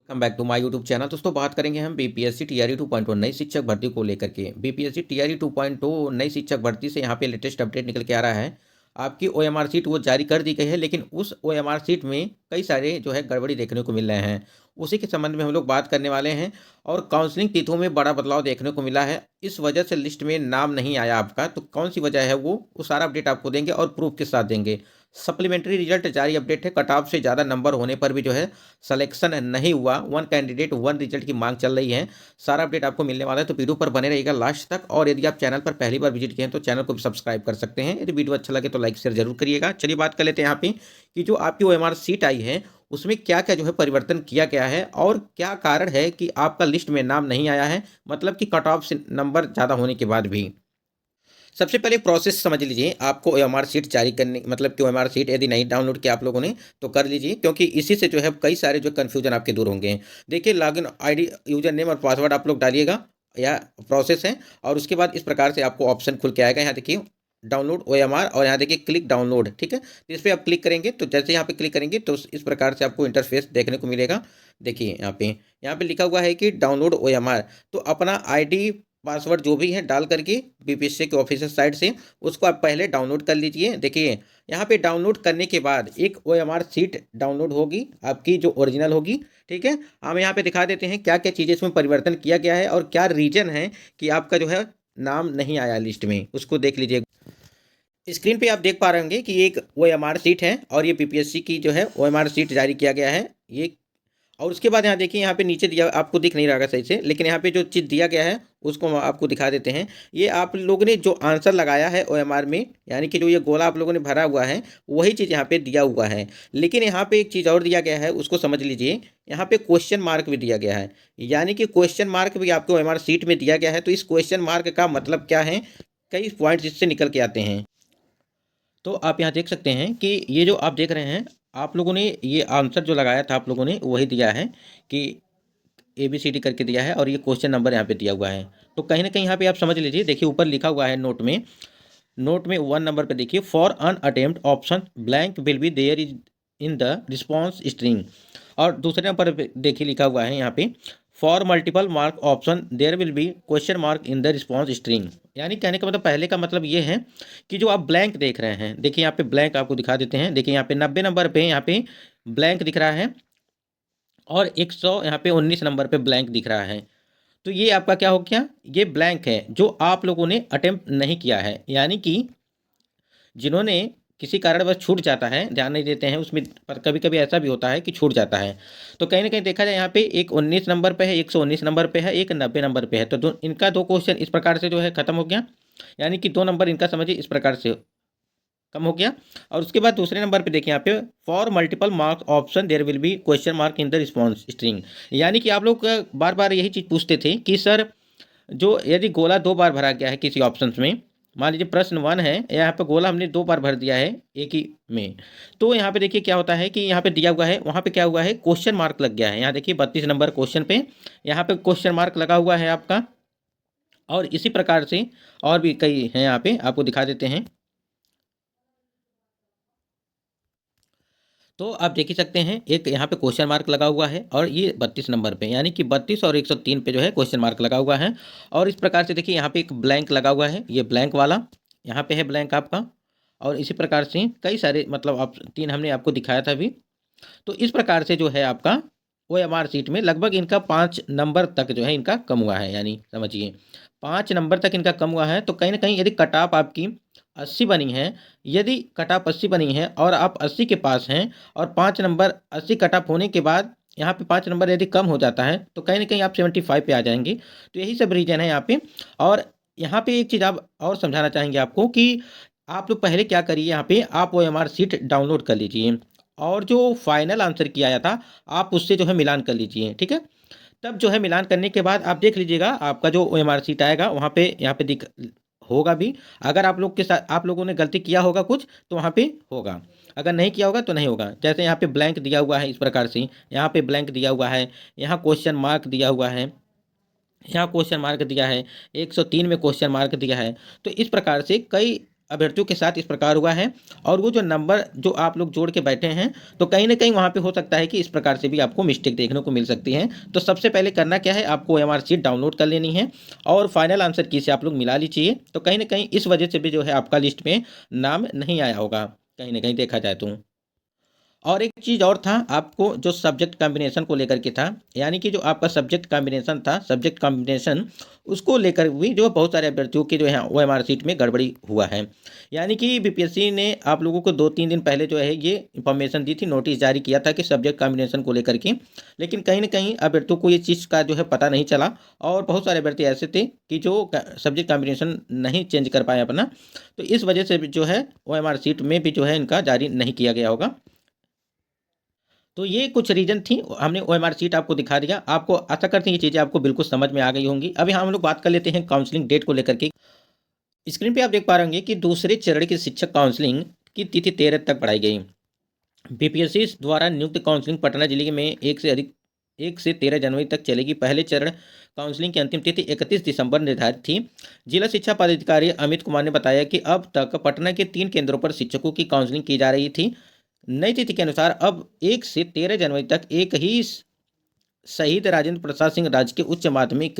Welcome back to my YouTube channel. दोस्तों बात करेंगे हम बीपीएससी टीआरई 2.0 नई शिक्षक भर्ती को लेकर के। बीपीएससी टीआरई 2.0 नई शिक्षक भर्ती से यहाँ पे लेटेस्ट अपडेट निकल के आ रहा है। आपकी ओएमआर सीट वो जारी कर दी गई है, लेकिन उस ओएमआर सीट में कई सारे जो है गड़बड़ी देखने को मिल रहे हैं। उसी के संबंध में हम लोग बात करने वाले हैं। और काउंसलिंग तिथियों में बड़ा बदलाव देखने को मिला है, इस वजह से लिस्ट में नाम नहीं आया आपका। तो कौन सी वजह है वो सारा अपडेट आपको देंगे और प्रूफ के साथ देंगे। सप्लीमेंट्री रिजल्ट जारी अपडेट है। कट ऑफ से ज़्यादा नंबर होने पर भी जो है सिलेक्शन नहीं हुआ। वन कैंडिडेट वन रिजल्ट की मांग चल रही है। सारा अपडेट आपको मिलने वाला है, तो वीडियो पर बने रहिएगा लास्ट तक। और यदि आप चैनल पर पहली बार विजिट किए हैं तो चैनल को भी सब्सक्राइब कर सकते हैं। यदि वीडियो अच्छा लगे तो लाइक शेयर जरूर करिएगा। चलिए बात कर लेते हैं यहाँ पे कि जो आपकी ओएमआर सीट आई है उसमें क्या क्या जो है परिवर्तन किया गया है और क्या कारण है कि आपका लिस्ट में नाम नहीं आया है, मतलब कि कट ऑफ से नंबर ज़्यादा होने के बाद भी। सबसे पहले प्रोसेस समझ लीजिए। आपको ओएमआर सीट जारी करने, मतलब कि ओएमआर सीट यदि नहीं डाउनलोड किया आप लोगों ने तो कर लीजिए, क्योंकि इसी से जो है कई सारे जो कन्फ्यूजन आपके दूर होंगे। देखिए, लॉगिन आईडी, यूजर नेम और पासवर्ड आप लोग डालिएगा, या प्रोसेस है। और उसके बाद इस प्रकार से आपको ऑप्शन खुल के आएगा। यहाँ देखिए डाउनलोड ओएमआर, और यहाँ देखिए क्लिक डाउनलोड, ठीक है। तो इस पर आप क्लिक करेंगे तो जैसे यहाँ पे क्लिक करेंगे तो इस प्रकार से आपको इंटरफेस देखने को मिलेगा। देखिए यहाँ पे लिखा हुआ है कि डाउनलोड ओएमआर। तो अपना आईडी पासवर्ड जो भी है डाल करके बीपीएससी के ऑफिशियल साइट से उसको आप पहले डाउनलोड कर लीजिए। देखिए यहाँ पे डाउनलोड करने के बाद एक ओएमआर सीट डाउनलोड होगी आपकी, जो ओरिजिनल होगी, ठीक है। हम यहाँ पे दिखा देते हैं क्या क्या चीज़ें इसमें परिवर्तन किया गया है और क्या रीजन है कि आपका जो है नाम नहीं आया लिस्ट में, उसको देख लीजिए। स्क्रीन पे आप देख पा रहे होंगे कि एक ओएमआर सीट है और ये बीपीएससी की जो है ओएमआर सीट जारी किया गया है ये। और उसके बाद यहाँ देखिए, यहाँ पे नीचे दिया, आपको दिख नहीं रहा सही से, लेकिन यहाँ पे जो चीज़ दिया गया है उसको हम आपको दिखा देते हैं। ये आप लोगों ने जो आंसर लगाया है ओएमआर में, यानी कि जो ये गोला आप लोगों ने भरा हुआ है, वही चीज़ यहाँ पे दिया हुआ है। लेकिन यहाँ पे एक चीज़ और दिया गया है, उसको समझ लीजिए। यहाँ पे क्वेश्चन मार्क भी दिया गया है, यानी कि क्वेश्चन मार्क भी आपको ओएमआर सीट में दिया गया है। तो इस क्वेश्चन मार्क का मतलब क्या है, कई पॉइंट्स इससे निकल के आते हैं। तो आप यहाँ देख सकते हैं कि ये जो आप देख रहे हैं, आप लोगों ने ये आंसर जो लगाया था आप लोगों ने वही दिया है कि ABCD करके दिया है, और ये क्वेश्चन नंबर यहाँ पे दिया हुआ है। तो कहीं ना कहीं यहाँ पे आप समझ लीजिए। देखिए ऊपर लिखा हुआ है नोट में 1 नंबर पे देखिए, for un attempt option blank will be there is in the response string. और दूसरे नंबर पे देखिए लिखा हुआ है यहाँ पे, for multiple mark option there will be question mark in the response string. यानी कहने का मतलब, पहले का मतलब ये है कि जो आप ब्लैंक देख रहे हैं, देखिए यहाँ पे ब्लैंक आपको दिखा देते हैं। देखिए यहाँ पे 90 नंबर पे यहाँ पे ब्लैंक दिख रहा है, और 100 यहाँ पे 19 नंबर पे ब्लैंक दिख रहा है। तो ये आपका क्या हो गया, ये ब्लैंक है जो आप लोगों ने अटेम्प्ट नहीं किया है। यानी कि जिन्होंने किसी कारणवश छूट जाता है, ध्यान नहीं देते हैं उसमें, पर कभी कभी ऐसा भी होता है कि छूट जाता है। तो कहीं ना कहीं देखा जाए, यहाँ पे एक 19 नंबर पे है, 119 नंबर पे है, एक 90 नंबर पे है। तो इनका दो क्वेश्चन इस प्रकार से जो है खत्म हो गया, यानी कि 2 नंबर इनका समझिए इस प्रकार से कम हो गया। और उसके बाद दूसरे नंबर पे देखिए यहाँ पे, for multiple marks option there will be question mark in the response string. यानी कि आप लोग बार बार यही चीज़ पूछते थे कि सर, जो यदि गोला 2 बार भरा गया है किसी ऑप्शन में, मान लीजिए प्रश्न 1 है, यहाँ पे गोला हमने 2 बार भर दिया है एक ही में, तो यहाँ पे देखिए क्या होता है कि यहाँ पे दिया हुआ है, वहाँ पे क्या हुआ है, क्वेश्चन मार्क लग गया है। यहाँ देखिए 32 नंबर क्वेश्चन पे यहाँ पे क्वेश्चन मार्क लगा हुआ है आपका। और इसी प्रकार से और भी कई हैं, यहाँ पे आपको दिखा देते हैं। तो आप देख ही सकते हैं, एक यहाँ पे क्वेश्चन मार्क लगा हुआ है, और ये 32 नंबर पे, यानी कि 32 और 103 पे जो है क्वेश्चन मार्क लगा हुआ है। और इस प्रकार से देखिए यहाँ पे एक ब्लैंक लगा हुआ है, ये ब्लैंक वाला यहाँ पे है ब्लैंक आपका। और इसी प्रकार से कई सारे, मतलब आप 3 हमने आपको दिखाया था अभी। तो इस प्रकार से जो है आपका OMR सीट में लगभग इनका 5 नंबर तक जो है इनका कम हुआ है। यानी समझिए 5 नंबर तक इनका कम हुआ है। तो कहीं ना कहीं यदि कट ऑफ आपकी 80 बनी है, यदि कट ऑफ 80 बनी है और आप 80 के पास हैं, और 5 नंबर 80 कट ऑफ होने के बाद यहाँ पे 5 नंबर यदि कम हो जाता है, तो कहीं ना कहीं आप 75 पे आ जाएंगे। तो यही सब रीजन है यहाँ पे। और यहाँ पे एक चीज़ आप और समझाना चाहेंगे आपको कि आप लोग पहले क्या करिए, यहाँ पे आप OMR सीट डाउनलोड कर लीजिए, और जो फाइनल आंसर किया आया था आप उससे जो है मिलान कर लीजिए, ठीक है। तब जो है मिलान करने के बाद आप देख लीजिएगा, आपका जो OMR सीट आएगा वहाँ पे, यहाँ पे दिख होगा भी। अगर आप लोग के साथ, आप लोगों ने गलती किया होगा कुछ, तो वहाँ पे होगा। अगर नहीं किया होगा तो नहीं होगा। जैसे यहाँ पे ब्लैंक दिया हुआ है इस प्रकार से, यहाँ पे ब्लैंक दिया हुआ है, यहाँ क्वेश्चन मार्क दिया हुआ है, यहाँ क्वेश्चन मार्क दिया है, 103 में क्वेश्चन मार्क दिया है। तो इस प्रकार से कई अभ्यर्थियों के साथ इस प्रकार हुआ है, और वो जो नंबर जो आप लोग जोड़ के बैठे हैं, तो कहीं ना कहीं वहाँ पे हो सकता है कि इस प्रकार से भी आपको मिस्टेक देखने को मिल सकती है। तो सबसे पहले करना क्या है, आपको OMR शीट डाउनलोड कर लेनी है और फाइनल आंसर की से आप लोग मिला लीजिए। तो कहीं ना कहीं इस वजह से भी जो है आपका लिस्ट में नाम नहीं आया होगा, कहीं ना कहीं देखा जाए तो। और एक चीज़ और था, आपको जो सब्जेक्ट कॉम्बिनेशन को लेकर के था, यानी कि जो आपका सब्जेक्ट कॉम्बिनेशन था, सब्जेक्ट कॉम्बिनेशन उसको लेकर भी जो बहुत सारे अभ्यर्थियों के जो है OMR शीट में गड़बड़ी हुआ है। यानी कि BPSC ने आप लोगों को 2-3 दिन पहले जो है ये इंफॉर्मेशन दी थी, नोटिस जारी किया था कि सब्जेक्ट कॉम्बिनेशन को लेकर के, लेकिन कहीं ना कहीं अभ्यर्थियों को ये चीज़ का जो है पता नहीं चला, और बहुत सारे अभ्यर्थी ऐसे थे कि जो सब्जेक्ट कॉम्बिनेशन नहीं चेंज कर पाए अपना, तो इस वजह से भी जो है OMR शीट में भी जो है इनका जारी नहीं किया गया होगा। तो ये कुछ रीज़न थी, हमने OMR शीट आपको दिखा दिया। आपको आशा करते हैं ये चीज़ें आपको बिल्कुल समझ में आ गई होंगी। अभी हम लोग बात कर लेते हैं काउंसलिंग डेट को लेकर के। स्क्रीन पे आप देख पा रहे होंगे कि दूसरे चरण की शिक्षक काउंसलिंग की तिथि 13 तक बढ़ाई गई। BPSC द्वारा नियुक्त काउंसलिंग पटना जिले में 1 से 13 जनवरी तक चलेगी। पहले चरण काउंसलिंग की अंतिम तिथि 31 दिसंबर निर्धारित थी। जिला शिक्षा पदाधिकारी अमित कुमार ने बताया कि अब तक पटना के 3 केंद्रों पर शिक्षकों की काउंसलिंग की जा रही थी। नई तिथि के अनुसार अब 1 से 13 जनवरी तक एक ही शहीद राजेंद्र प्रसाद सिंह राजकीय उच्च माध्यमिक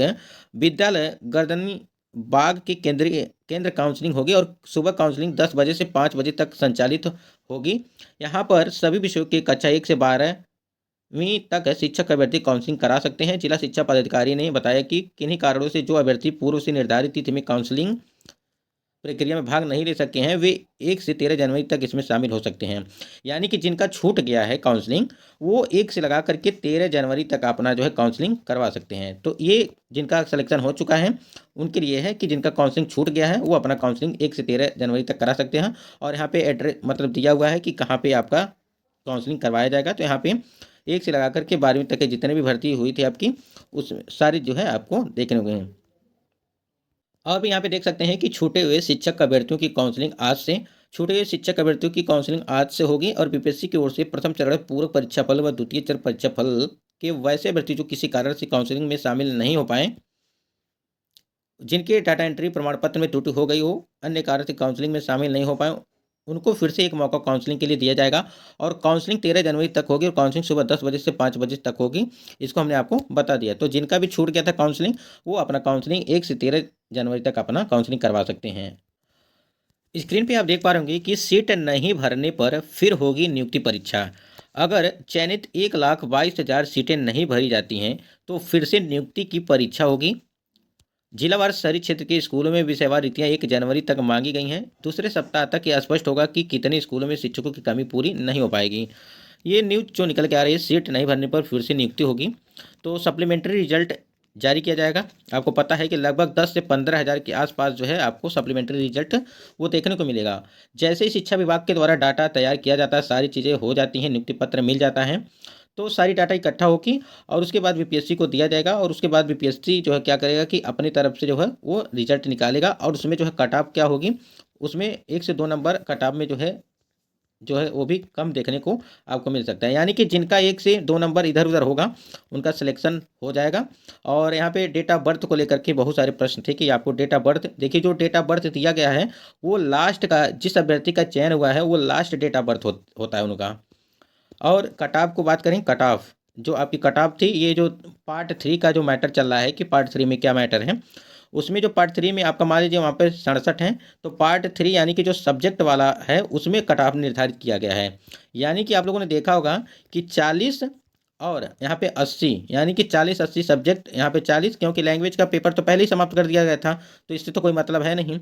विद्यालय गर्दनी बाग के केंद्र काउंसलिंग होगी, और सुबह काउंसलिंग 10 बजे से 5 बजे तक संचालित होगी। यहाँ पर सभी विषयों के कक्षा 1 से 12वीं तक शिक्षक अभ्यर्थी काउंसलिंग करा सकते हैं। जिला शिक्षा पदाधिकारी ने बताया कि किन्हीं कारणों से जो अभ्यर्थी पूर्व से निर्धारित तिथि में काउंसलिंग प्रक्रिया में भाग नहीं ले सके हैं, वे 1 से 13 जनवरी तक इसमें शामिल हो सकते हैं। यानी कि जिनका छूट गया है काउंसलिंग, वो 1 से लगा करके 13 जनवरी तक अपना जो है काउंसलिंग करवा सकते हैं। तो ये जिनका सिलेक्शन हो चुका है उनके लिए है कि जिनका काउंसलिंग छूट गया है वो अपना काउंसलिंग 1 से 13 जनवरी तक करा सकते हैं। और यहाँ पे एड्रेस मतलब दिया हुआ है कि कहाँ पे आपका काउंसलिंग करवाया जाएगा। तो यहाँ पे 1 से लगा करके 12वीं तक के जितने भी भर्ती हुई थी आपकी, उस सारी जो है आपको देखने को मिलेंगे। अब यहाँ पे देख सकते हैं कि छूटे हुए शिक्षक अभ्यर्थियों की काउंसलिंग आज से होगी, और BPSC की ओर से प्रथम चरण पूर्व परीक्षा फल व द्वितीय चरण परीक्षा फल के वैसे अभ्यर्थी जो किसी कारण से काउंसलिंग में शामिल नहीं हो पाए, जिनके डाटा एंट्री प्रमाण पत्र में त्रुटि हो गई हो, अन्य कारण से काउंसलिंग में शामिल नहीं हो पाए, उनको फिर से एक मौका काउंसलिंग के लिए दिया जाएगा। और काउंसलिंग 13 जनवरी तक होगी, और काउंसलिंग सुबह 10 बजे से 5 बजे तक होगी। इसको हमने आपको बता दिया। तो जिनका भी छूट गया था काउंसलिंग, वो अपना काउंसलिंग 1 से 13 जनवरी तक अपना काउंसलिंग करवा सकते हैं। स्क्रीन पे आप देख पा रहे होंगे कि सीट नहीं भरने पर फिर होगी नियुक्ति परीक्षा। अगर चयनित 1,22,000 सीटें नहीं भरी जाती हैं, तो फिर से नियुक्ति की परीक्षा होगी। जिलावार शहरी क्षेत्र के स्कूलों में विषयवार रीतियां 1 जनवरी तक मांगी गई हैं। दूसरे सप्ताह तक यह स्पष्ट होगा कि कितने स्कूलों में शिक्षकों की कमी पूरी नहीं हो पाएगी। ये न्यूज़ जो निकल के आ रही है, सीट नहीं भरने पर फिर से नियुक्ति होगी। तो सप्लीमेंट्री रिजल्ट जारी किया जाएगा। आपको पता है कि लगभग 10 से 15 हज़ार के आसपास जो है आपको सप्लीमेंट्री रिजल्ट वो देखने को मिलेगा। जैसे ही शिक्षा विभाग के द्वारा डाटा तैयार किया जाता है, सारी चीज़ें हो जाती हैं, नियुक्ति पत्र मिल जाता है, तो सारी डाटा इकट्ठा होगी और उसके बाद BPSC को दिया जाएगा। और उसके बाद BPSC जो है क्या करेगा कि अपनी तरफ से जो है वो रिजल्ट निकालेगा, और उसमें जो है कट ऑफ क्या होगी, उसमें 1 से 2 नंबर कट ऑफ में जो है वो भी कम देखने को आपको मिल सकता है। यानी कि जिनका 1 से 2 नंबर इधर उधर होगा, उनका सिलेक्शन हो जाएगा। और यहाँ पे डेट ऑफ बर्थ को लेकर के बहुत सारे प्रश्न थे कि आपको डेट ऑफ बर्थ, देखिए जो डेट ऑफ बर्थ दिया गया है वो लास्ट का, जिस अभ्यर्थी का चयन हुआ है वो लास्ट डेट ऑफ बर्थ होता है उनका। और कट ऑफ को बात करें, कट ऑफ जो आपकी कट ऑफ थी, ये जो पार्ट 3 का जो मैटर चल रहा है कि पार्ट 3 में क्या मैटर है, उसमें जो पार्ट 3 में आपका मान लीजिए वहाँ पे 67 है, तो पार्ट 3 यानी कि जो सब्जेक्ट वाला है उसमें कट ऑफ निर्धारित किया गया है। यानी कि आप लोगों ने देखा होगा कि 40 और यहाँ पे 80, यानी कि 40-80 सब्जेक्ट, यहाँ पे 40, क्योंकि लैंग्वेज का पेपर तो पहले ही समाप्त कर दिया गया था, तो इससे तो कोई मतलब है नहीं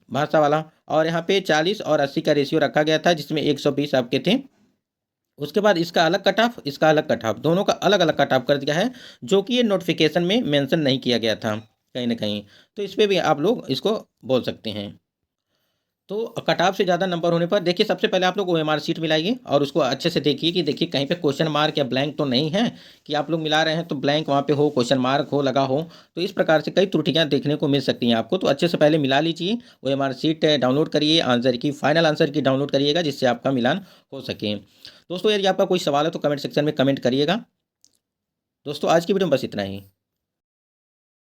भाषा वाला। और यहाँ पे 40 और 80 का रेशियो रखा गया था, जिसमें 120 आपके थे। उसके बाद इसका अलग कट ऑफ, इसका अलग कट ऑफ, दोनों का अलग अलग कट ऑफ कर दिया है, जो कि ये नोटिफिकेशन में मेंशन नहीं किया गया था कहीं ना कहीं। तो इस पर भी आप लोग इसको बोल सकते हैं। तो कट ऑफ से ज़्यादा नंबर होने पर देखिए, सबसे पहले आप लोग OMR शीट मिलाइए और उसको अच्छे से देखिए कि देखिए कहीं पे क्वेश्चन मार्क या ब्लैंक तो नहीं है, कि आप लोग मिला रहे हैं तो ब्लैंक वहाँ पे हो, क्वेश्चन मार्क हो लगा हो। तो इस प्रकार से कई त्रुटियाँ देखने को मिल सकती हैं आपको। तो अच्छे से पहले मिला लीजिए, OMR शीट डाउनलोड करिए, आंसर की फाइनल आंसर की डाउनलोड करिएगा, जिससे आपका मिलान हो सके। दोस्तों यदि आपका कोई सवाल है तो कमेंट सेक्शन में कमेंट करिएगा। दोस्तों आज की वीडियो में बस इतना ही।